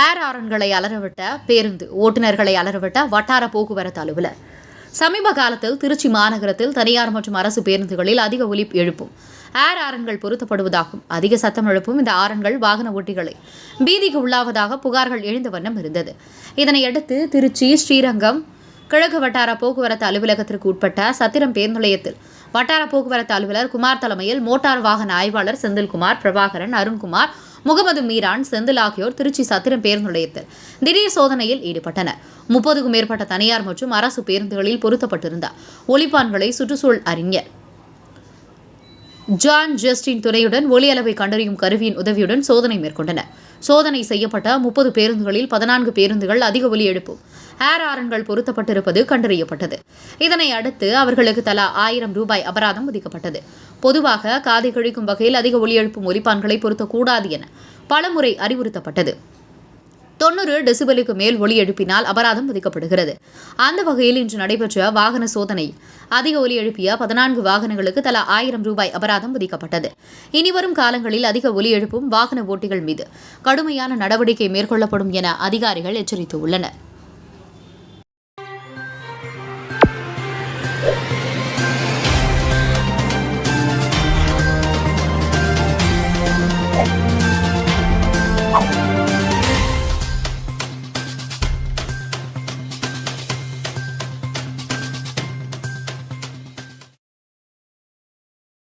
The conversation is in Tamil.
ஏர் ஆரன்களை அலறவிட்ட பேருந்து ஓட்டுநர்களை அலறவிட்ட வட்டார போக்குவரத்து அலுவலர். சமீப காலத்தில் திருச்சி மாநகரத்தில் தனியார் மற்றும் அரசு பேருந்துகளில் அதிக ஒலி எழுப்பும் ஏர் ஆரன்கள் பொருத்தப்படுவதாகவும் அதிக சத்தம் எழுப்பும் இந்த ஆரன்கள் வாகன ஓட்டிகளை பீதிக்கு உள்ளாவதாக புகார்கள் எழுந்த வண்ணம் இருந்தது. இதனையடுத்து திருச்சி ஸ்ரீரங்கம் கிழக்கு வட்டார போக்குவரத்து அலுவலகத்திற்கு உட்பட்ட சத்திரம் பேருந்து நிலையத்தில் வட்டார போக்குவரத்து அலுவலர் குமார் தலைமையில் மோட்டார் வாகன ஆய்வாளர் செந்தில்குமார், பிரபாகரன், அருண்குமார், முகமது மீரான், செந்தில் ஆகியோர் திருச்சி சத்திரம் பேருந்து நிலையத்தில் திடீர் சோதனையில் ஈடுபட்டனர். 30க்கும் மேற்பட்ட தனியார் மற்றும் அரசு பேருந்துகளில் பொருத்தப்பட்டிருந்த ஒலிப்பான்களை சுற்றுச்சூழல் அறிஞர் ஜான் ஜஸ்டின் துணையுடன் ஒலி அளவை கண்டறியும் கருவியின் உதவியுடன் சோதனை மேற்கொண்டனர். சோதனை செய்யப்பட்ட 30 பேருந்துகளில் 14 பேருந்துகள் அதிக ஒலி எழுப்பும் ஏர் ஆரன்கள் பொருத்தப்பட்டிருப்பது கண்டறியப்பட்டது. இதனை அடுத்து அவர்களுக்கு தலா 1000 ரூபாய் அபராதம் விதிக்கப்பட்டது. பொதுவாக காதை கழிக்கும் வகையில் அதிக ஒலி எழுப்பும் ஒலிப்பான்களை பொருத்தக்கூடாது என பலமுறை அறிவுறுத்தப்பட்டது. 90 டெசிபலுக்கு மேல் ஒலி எழுப்பினால் அபராதம் விதிக்கப்படுகிறது. அந்த வகையில் இன்று நடைபெற்ற வாகன சோதனை அதிக ஒலி எழுப்பிய 14 வாகனங்களுக்கு தலா 1000 ரூபாய் அபராதம் விதிக்கப்பட்டது. இனிவரும் காலங்களில் அதிக ஒலி எழுப்பும் வாகன ஓட்டிகள் மீது கடுமையான நடவடிக்கை மேற்கொள்ளப்படும் என அதிகாரிகள் எச்சரித்துள்ளனர்.